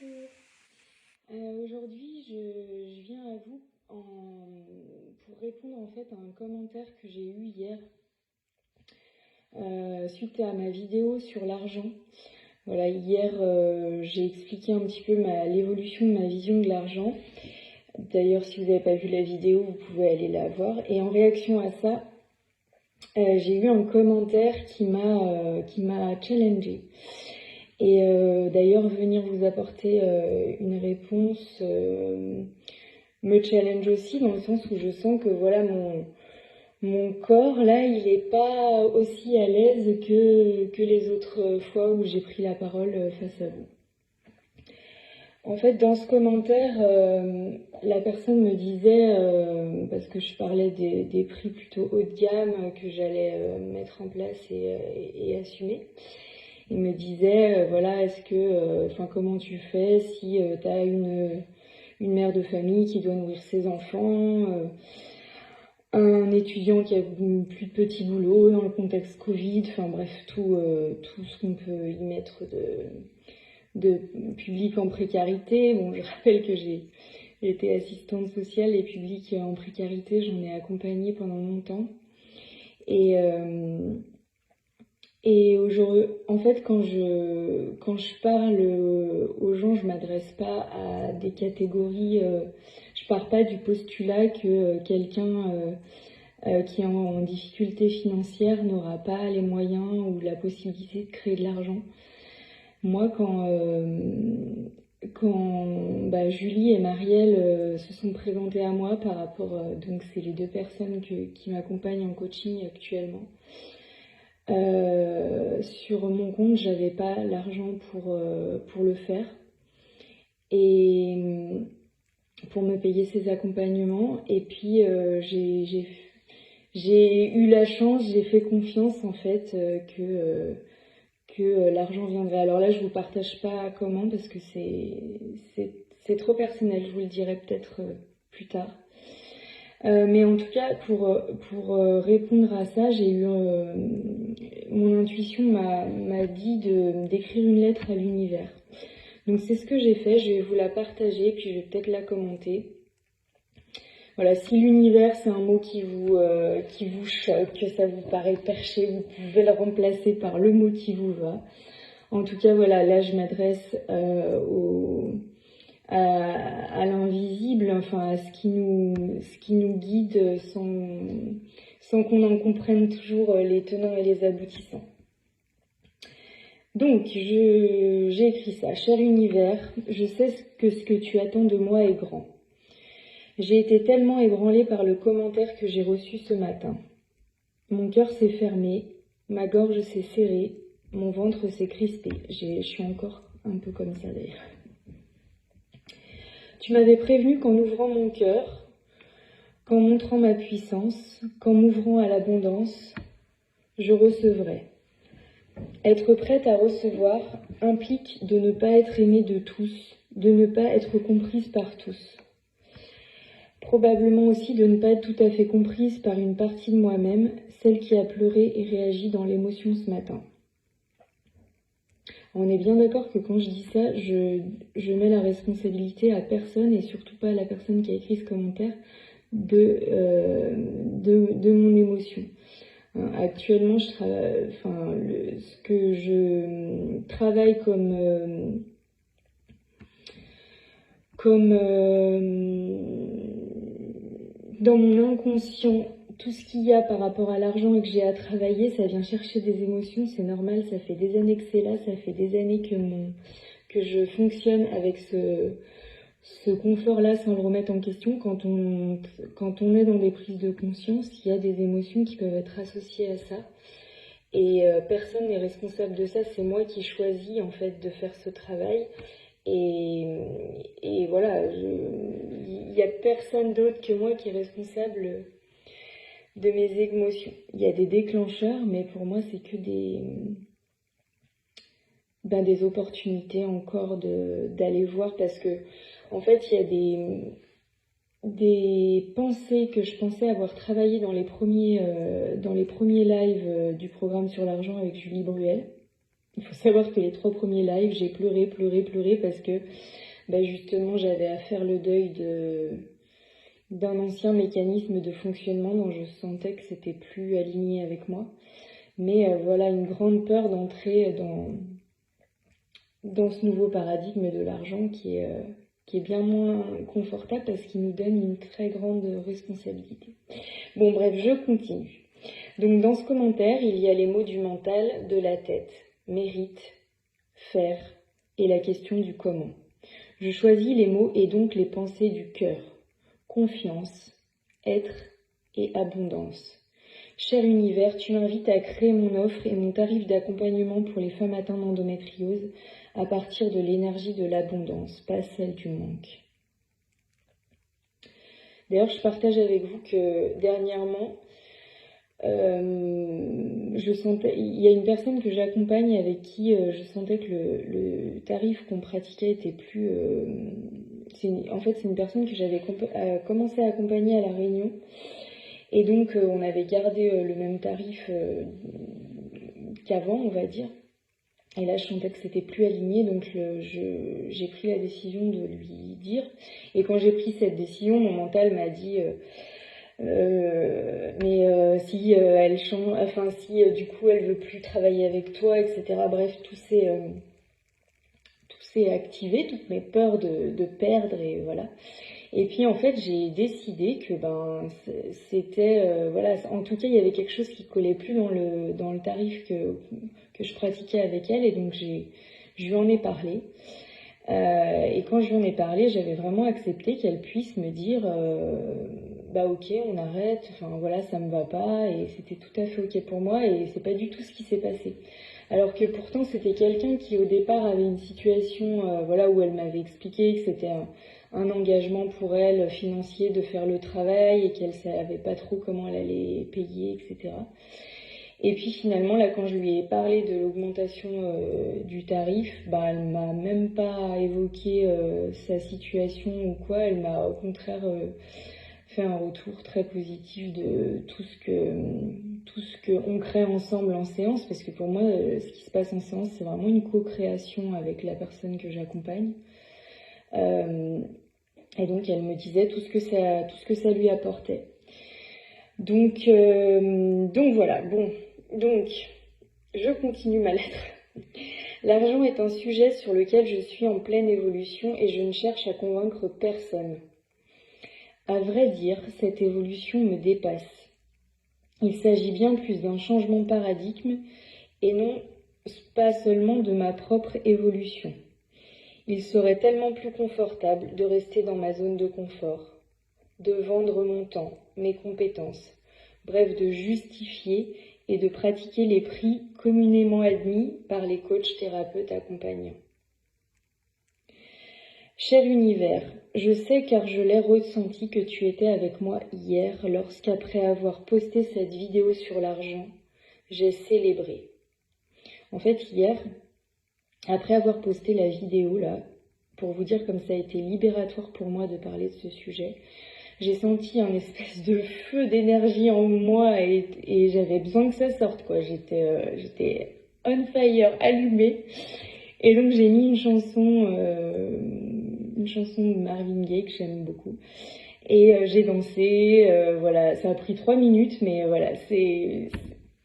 Bonjour. Aujourd'hui, je viens à vous pour répondre en fait à un commentaire que j'ai eu hier suite à ma vidéo sur l'argent. Voilà, hier j'ai expliqué un petit peu l'évolution de ma vision de l'argent. D'ailleurs, si vous n'avez pas vu la vidéo, vous pouvez aller la voir. Et en réaction à ça, j'ai eu un commentaire qui m'a challengée. Et d'ailleurs, venir vous apporter une réponse me challenge aussi, dans le sens où je sens que voilà, mon corps, là, il n'est pas aussi à l'aise que les autres fois où j'ai pris la parole face à vous. En fait, dans ce commentaire, la personne me disait, parce que je parlais des prix plutôt haut de gamme que j'allais mettre en place et assumer, il me disait, voilà, est-ce que, comment tu fais si tu as une mère de famille qui doit nourrir ses enfants, un étudiant qui a plus de petit boulot dans le contexte Covid, enfin bref, tout ce qu'on peut y mettre de public en précarité. Bon, je rappelle que j'ai été assistante sociale et public en précarité, j'en ai accompagné pendant longtemps. Et aujourd'hui, en fait, quand je parle aux gens, je m'adresse pas à des catégories. Je pars pas du postulat que quelqu'un qui est en difficulté financière n'aura pas les moyens ou la possibilité de créer de l'argent. Moi, quand Julie et Marielle se sont présentées à moi par rapport, donc c'est les deux personnes qui m'accompagnent en coaching actuellement. Sur mon compte, j'avais pas l'argent pour le faire et pour me payer ces accompagnements. Et puis j'ai eu la chance, j'ai fait confiance en fait que l'argent viendrait. Alors là, je vous partage pas comment parce que c'est trop personnel. Je vous le dirai peut-être plus tard. Mais en tout cas, pour répondre à ça, j'ai eu mon intuition m'a dit d'écrire une lettre à l'univers. Donc c'est ce que j'ai fait. Je vais vous la partager, puis je vais peut-être la commenter. Voilà, si l'univers c'est un mot qui vous choque, que ça vous paraît perché, vous pouvez le remplacer par le mot qui vous va. En tout cas, voilà, là je m'adresse à l'invisible, enfin à ce qui nous guide sans qu'on en comprenne toujours les tenants et les aboutissants. Donc, j'ai écrit ça. Cher univers, je sais que ce que tu attends de moi est grand. J'ai été tellement ébranlée par le commentaire que j'ai reçu ce matin. Mon cœur s'est fermé, ma gorge s'est serrée, mon ventre s'est crispé. Je suis encore un peu comme ça d'ailleurs. Tu m'avais prévenu qu'en ouvrant mon cœur, qu'en montrant ma puissance, qu'en m'ouvrant à l'abondance, je recevrais. Être prête à recevoir implique de ne pas être aimée de tous, de ne pas être comprise par tous. Probablement aussi de ne pas être tout à fait comprise par une partie de moi-même, celle qui a pleuré et réagi dans l'émotion ce matin. On est bien d'accord que quand je dis ça, je mets la responsabilité à personne et surtout pas à la personne qui a écrit ce commentaire de mon émotion. Actuellement, ce que je travaille comme dans mon inconscient, tout ce qu'il y a par rapport à l'argent et que j'ai à travailler, ça vient chercher des émotions, c'est normal, ça fait des années que c'est là, ça fait des années que je fonctionne avec ce confort-là sans le remettre en question. Quand on est dans des prises de conscience, il y a des émotions qui peuvent être associées à ça. Et personne n'est responsable de ça, c'est moi qui choisis en fait de faire ce travail. Et voilà, il n'y a personne d'autre que moi qui est responsable de mes émotions. Il y a des déclencheurs, mais pour moi, c'est que des opportunités encore d'aller voir, parce que en fait, il y a des pensées que je pensais avoir travaillées dans les premiers lives du programme sur l'argent avec Julie Bruel. Il faut savoir que les 3 premiers lives, j'ai pleuré parce que justement j'avais à faire le deuil d'un ancien mécanisme de fonctionnement dont je sentais que c'était plus aligné avec moi. Mais voilà, une grande peur d'entrer dans ce nouveau paradigme de l'argent qui est bien moins confortable parce qu'il nous donne une très grande responsabilité. Bon bref, je continue. Donc dans ce commentaire, il y a les mots du mental, de la tête, mérite, faire et la question du comment. Je choisis les mots et donc les pensées du cœur, confiance, être et abondance. Cher univers, tu m'invites à créer mon offre et mon tarif d'accompagnement pour les femmes atteintes d'endométriose à partir de l'énergie de l'abondance, pas celle du manque. D'ailleurs, je partage avec vous que dernièrement, je sentais, il y a une personne que j'accompagne avec qui je sentais que le tarif qu'on pratiquait était plus... en fait, c'est une personne que j'avais commencé à accompagner à La Réunion. Et donc, on avait gardé le même tarif qu'avant, on va dire. Et là, je sentais que c'était plus aligné, donc j'ai pris la décision de lui dire. Et quand j'ai pris cette décision, mon mental m'a dit... si elle change, enfin si du coup elle veut plus travailler avec toi, etc. Bref, tout s'est activé, toutes mes peurs de perdre et voilà. Et puis en fait j'ai décidé que c'était voilà, en tout cas il y avait quelque chose qui collait plus dans le tarif que je pratiquais avec elle, et donc je lui en ai parlé. Et quand je lui en ai parlé, j'avais vraiment accepté qu'elle puisse me dire ok, on arrête, enfin voilà, ça me va pas, et c'était tout à fait ok pour moi, et c'est pas du tout ce qui s'est passé. Alors que pourtant c'était quelqu'un qui au départ avait une situation où elle m'avait expliqué que c'était un engagement pour elle financier de faire le travail et qu'elle savait pas trop comment elle allait payer, etc. Et puis finalement, là, quand je lui ai parlé de l'augmentation du tarif, elle m'a même pas évoqué sa situation ou quoi. Elle m'a au contraire fait un retour très positif de tout ce que on crée ensemble en séance, parce que pour moi, ce qui se passe en séance, c'est vraiment une co-création avec la personne que j'accompagne. Et donc, elle me disait tout ce que ça lui apportait. Donc voilà, bon. Donc, je continue ma lettre. L'argent est un sujet sur lequel je suis en pleine évolution et je ne cherche à convaincre personne. À vrai dire, cette évolution me dépasse. Il s'agit bien plus d'un changement de paradigme et non pas seulement de ma propre évolution. Il serait tellement plus confortable de rester dans ma zone de confort, de vendre mon temps, mes compétences, bref, de justifier et de pratiquer les prix communément admis par les coachs thérapeutes accompagnants. Cher univers, je sais car je l'ai ressenti que tu étais avec moi hier lorsqu'après avoir posté cette vidéo sur l'argent, j'ai célébré. En fait, hier, après avoir posté la vidéo là, pour vous dire comme ça a été libératoire pour moi de parler de ce sujet, j'ai senti un espèce de feu d'énergie en moi et j'avais besoin que ça sorte, quoi. J'étais on fire, allumée. Et donc j'ai mis une chanson de Marvin Gaye que j'aime beaucoup. Et j'ai dansé, voilà, ça a pris 3 minutes, mais voilà,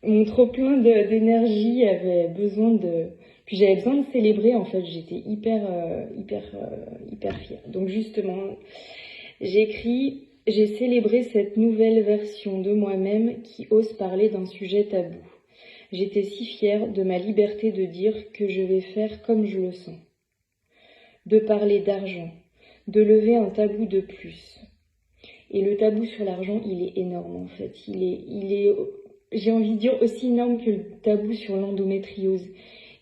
mon trop plein d'énergie avait besoin de... Puis j'avais besoin de célébrer, en fait, j'étais hyper fière. Donc justement, j'ai célébré cette nouvelle version de moi-même qui ose parler d'un sujet tabou. J'étais si fière de ma liberté de dire que je vais faire comme je le sens. De parler d'argent, de lever un tabou de plus. Et le tabou sur l'argent, il est énorme en fait. Il est, j'ai envie de dire, aussi énorme que le tabou sur l'endométriose.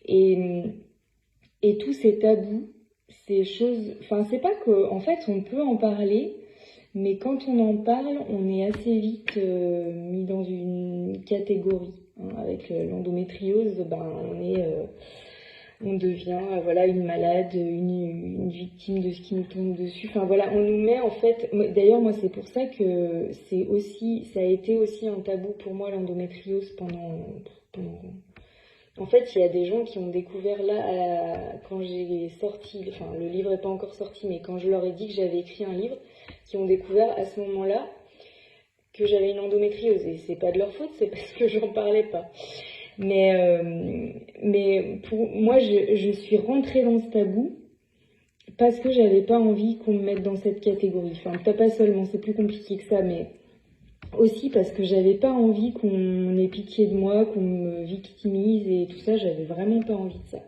Et tous ces tabous, ces choses, enfin c'est pas qu'en fait on peut en parler, mais quand on en parle, on est assez vite mis dans une catégorie. Avec l'endométriose, on devient voilà, une malade, une victime de ce qui nous tombe dessus. Enfin voilà, on nous met en fait... D'ailleurs, moi, c'est pour ça que ça a été aussi un tabou pour moi, l'endométriose, pendant En fait, il y a des gens qui ont découvert là, quand j'ai sorti, enfin le livre n'est pas encore sorti, mais quand je leur ai dit que j'avais écrit un livre, qui ont découvert à ce moment-là que j'avais une endométriose. Et c'est pas de leur faute, c'est parce que j'en parlais pas. Mais pour moi, je suis rentrée dans ce tabou parce que j'avais pas envie qu'on me mette dans cette catégorie. Enfin, peut-être pas seulement, c'est plus compliqué que ça, mais aussi parce que j'avais pas envie qu'on ait pitié de moi, qu'on me victimise et tout ça, j'avais vraiment pas envie de ça.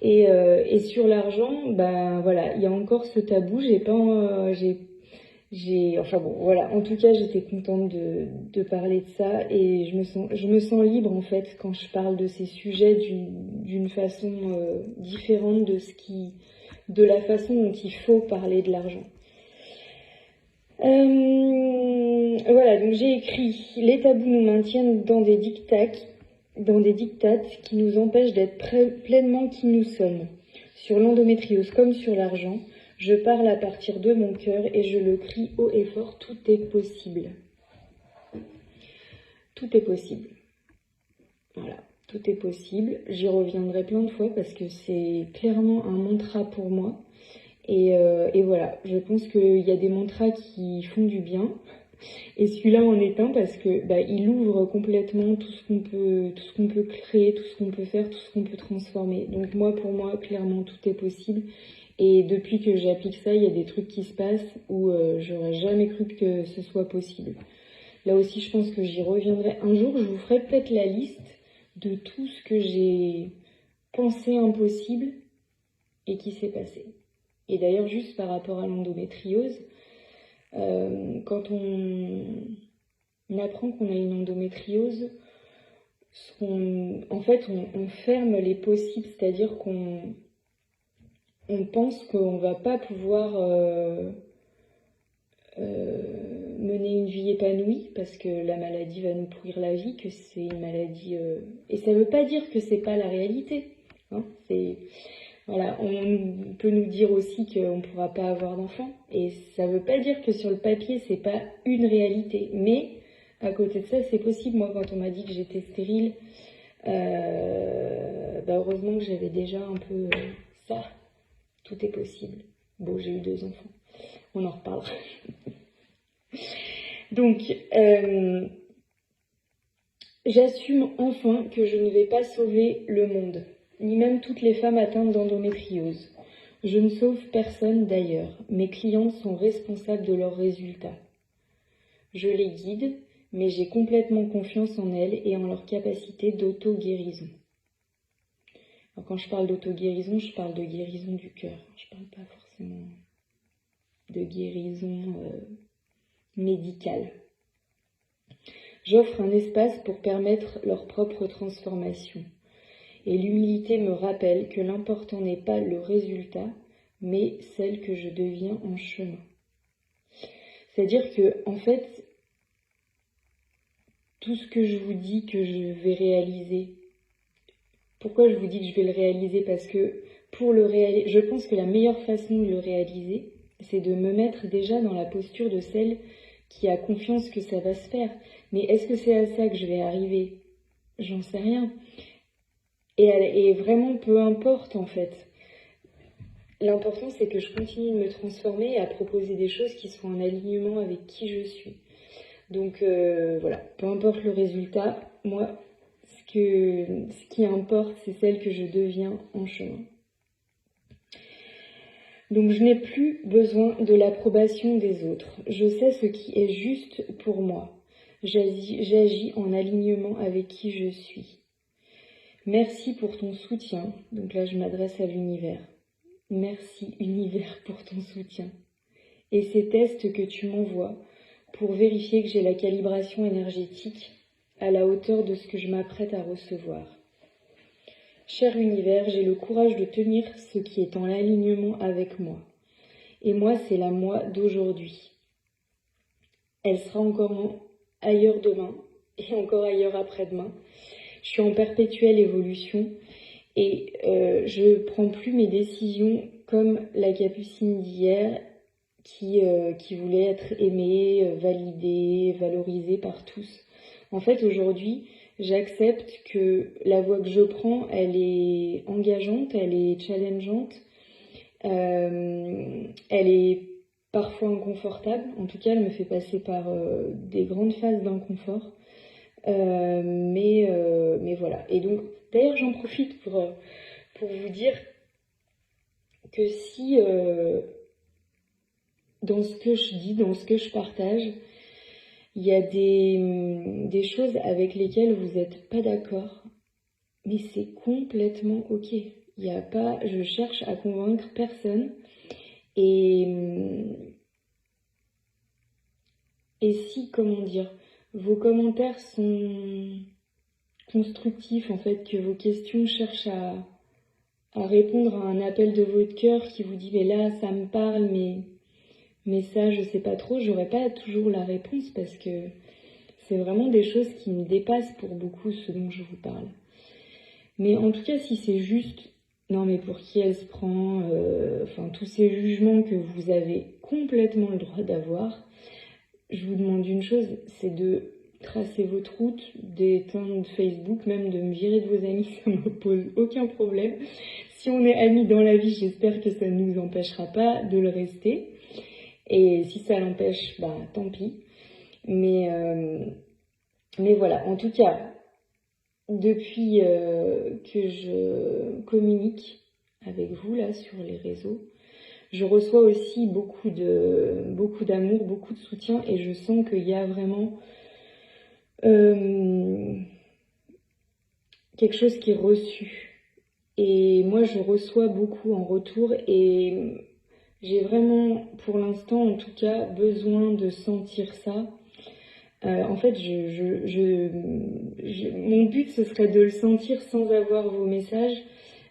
Et sur l'argent, ben voilà, il y a encore ce tabou, enfin bon, voilà, en tout cas, j'étais contente de parler de ça et je me sens libre en fait quand je parle de ces sujets d'une façon différente de la façon dont il faut parler de l'argent. Voilà, donc j'ai écrit « Les tabous nous maintiennent dans des dictates qui nous empêchent d'être pleinement qui nous sommes. Sur l'endométriose comme sur l'argent, je parle à partir de mon cœur et je le crie haut et fort, tout est possible. Tout est possible. Voilà, tout est possible. J'y reviendrai plein de fois parce que c'est clairement un mantra pour moi. Et voilà, je pense qu'il y a des mantras qui font du bien. Et celui-là en est un parce que il ouvre complètement tout ce qu'on peut créer, tout ce qu'on peut faire, tout ce qu'on peut transformer. Donc pour moi, clairement, tout est possible. Et depuis que j'applique ça, il y a des trucs qui se passent où j'aurais jamais cru que ce soit possible. Là aussi, je pense que j'y reviendrai un jour. Je vous ferai peut-être la liste de tout ce que j'ai pensé impossible et qui s'est passé. Et d'ailleurs, juste par rapport à l'endométriose, quand on apprend qu'on a une endométriose, en fait, on ferme les possibles, c'est-à-dire qu'on pense qu'on va pas pouvoir mener une vie épanouie parce que la maladie va nous pourrir la vie, que c'est une maladie... Et ça veut pas dire que c'est pas la réalité. Hein, voilà, on peut nous dire aussi qu'on ne pourra pas avoir d'enfants. Et ça ne veut pas dire que sur le papier, c'est pas une réalité. Mais à côté de ça, c'est possible. Moi, quand on m'a dit que j'étais stérile, heureusement que j'avais déjà un peu ça. Tout est possible. Bon, j'ai eu 2 enfants. On en reparlera. Donc, j'assume enfin que je ne vais pas sauver le monde, ni même toutes les femmes atteintes d'endométriose. Je ne sauve personne d'ailleurs. Mes clientes sont responsables de leurs résultats. Je les guide, mais j'ai complètement confiance en elles et en leur capacité d'auto-guérison. Alors quand je parle d'auto-guérison, je parle de guérison du cœur. Je ne parle pas forcément de guérison médicale. J'offre un espace pour permettre leur propre transformation. Et l'humilité me rappelle que l'important n'est pas le résultat, mais celle que je deviens en chemin. C'est-à-dire que, en fait, tout ce que je vous dis que je vais réaliser, pourquoi je vous dis que je vais le réaliser? Parce que pour le réaliser, je pense que la meilleure façon de le réaliser, c'est de me mettre déjà dans la posture de celle qui a confiance que ça va se faire. Mais est-ce que c'est à ça que je vais arriver? J'en sais rien. Et vraiment, peu importe en fait. L'important, c'est que je continue de me transformer et à proposer des choses qui sont en alignement avec qui je suis. Donc voilà, peu importe le résultat, moi, ce qui importe, c'est celle que je deviens en chemin. Donc je n'ai plus besoin de l'approbation des autres. Je sais ce qui est juste pour moi. J'agis en alignement avec qui je suis. Merci pour ton soutien. Donc là, je m'adresse à l'univers. Merci, univers, pour ton soutien. Et ces tests que tu m'envoies pour vérifier que j'ai la calibration énergétique à la hauteur de ce que je m'apprête à recevoir. Cher univers, j'ai le courage de tenir ce qui est en alignement avec moi. Et moi, c'est la moi d'aujourd'hui. Elle sera encore ailleurs demain et encore ailleurs après-demain. Je suis en perpétuelle évolution et je prends plus mes décisions comme la capucine d'hier qui voulait être aimée, validée, valorisée par tous. En fait, aujourd'hui, J'accepte que la voie que je prends, elle est engageante, elle est challengeante, elle est parfois inconfortable. En tout cas, elle me fait passer par des grandes phases d'inconfort. Mais voilà. Et donc, d'ailleurs, j'en profite pour vous dire que si dans ce que je dis, dans ce que je partage, il y a des choses avec lesquelles vous n'êtes pas d'accord, mais c'est complètement ok. Il y a pas, je cherche à convaincre personne. Et si, comment dire, vos commentaires sont constructifs, en fait, que vos questions cherchent à répondre à un appel de votre cœur qui vous dit mais là ça me parle, mais ça je sais pas trop, j'aurais pas toujours la réponse parce que c'est vraiment des choses qui me dépassent pour beaucoup, ce dont je vous parle. Mais en tout cas, si c'est juste non mais pour qui elle se prend, enfin tous ces jugements que vous avez complètement le droit d'avoir, je vous demande une chose, c'est de tracer votre route, d'éteindre Facebook, même de me virer de vos amis, ça me pose aucun problème. Si on est amis dans la vie, j'espère que ça ne nous empêchera pas de le rester. Et si ça l'empêche, bah tant pis. Mais voilà, en tout cas, depuis que je communique avec vous là sur les réseaux, je reçois aussi beaucoup d'amour, beaucoup de soutien et je sens qu'il y a vraiment quelque chose qui est reçu. Et moi, je reçois beaucoup en retour et j'ai vraiment, pour l'instant en tout cas, besoin de sentir ça. En fait, mon but, ce serait de le sentir sans avoir vos messages.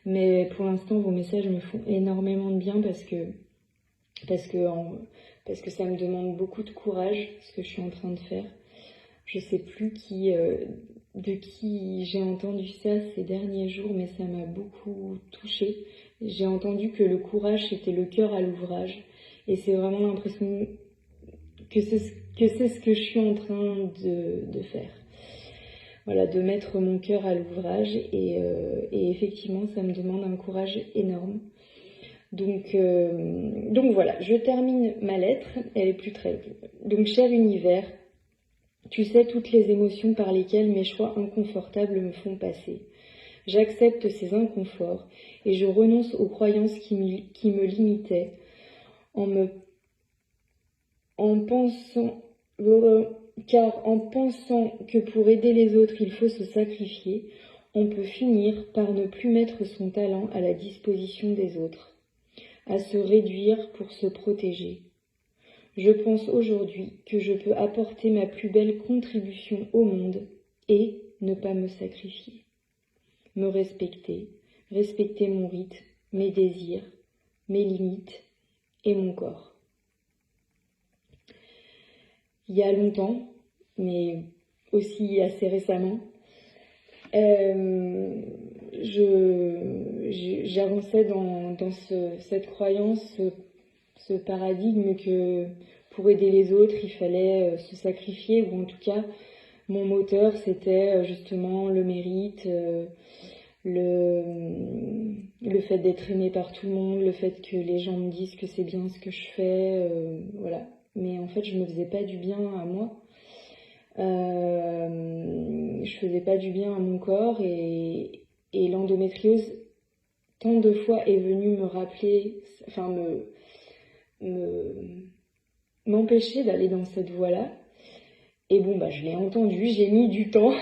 Mais pour l'instant, vos messages me font énormément de bien parce que ça me demande beaucoup de courage, ce que je suis en train de faire. Je sais plus de qui j'ai entendu ça ces derniers jours, mais ça m'a beaucoup touchée. J'ai entendu que le courage, c'était le cœur à l'ouvrage. Et c'est vraiment l'impression que c'est ce que je suis en train de faire. Voilà, de mettre mon cœur à l'ouvrage. Et effectivement, ça me demande un courage énorme. Donc voilà, je termine ma lettre. Elle est plus très longue. Donc, cher univers, tu sais toutes les émotions par lesquelles mes choix inconfortables me font passer. J'accepte ces inconforts et je renonce aux croyances qui me limitaient car en pensant que pour aider les autres il faut se sacrifier, on peut finir par ne plus mettre son talent à la disposition des autres, à se réduire pour se protéger. Je pense aujourd'hui que je peux apporter ma plus belle contribution au monde et ne pas me sacrifier. Me respecter, respecter mon rythme, mes désirs, mes limites et mon corps. Il y a longtemps, mais aussi assez récemment, j'avançais dans cette croyance, ce paradigme que pour aider les autres, il fallait se sacrifier, ou en tout cas, mon moteur, c'était justement le mérite, le fait d'être aimé par tout le monde, le fait que les gens me disent que c'est bien ce que je fais, voilà. Mais en fait, je me faisais pas du bien à moi. Je faisais pas du bien à mon corps et l'endométriose, tant de fois est venue me rappeler, enfin m'empêcher d'aller dans cette voie-là. Et bon, bah, je l'ai entendu, j'ai mis du temps.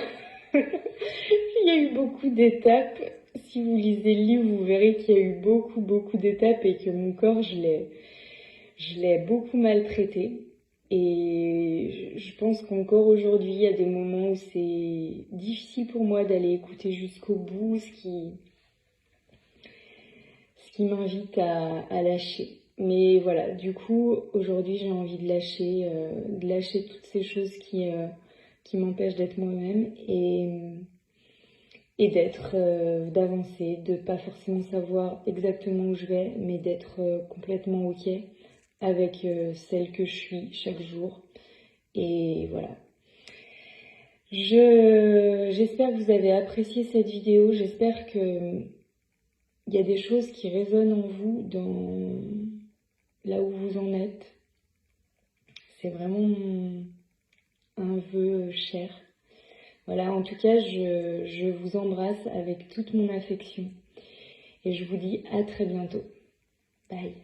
Il y a eu beaucoup d'étapes. Si vous lisez le livre, vous verrez qu'il y a eu beaucoup d'étapes et que mon corps, je l'ai beaucoup maltraité. Et je pense qu'encore aujourd'hui, il y a des moments où c'est difficile pour moi d'aller écouter jusqu'au bout, ce qui m'invite à lâcher. Mais voilà, du coup, aujourd'hui, j'ai envie de lâcher toutes ces choses qui m'empêchent d'être moi-même et d'avancer, de pas forcément savoir exactement où je vais, mais d'être complètement ok avec celle que je suis chaque jour. Et voilà. J'espère que vous avez apprécié cette vidéo. J'espère que il y a des choses qui résonnent en vous dans là où vous en êtes. C'est vraiment un vœu cher. Voilà, en tout cas, je vous embrasse avec toute mon affection. Et je vous dis à très bientôt. Bye.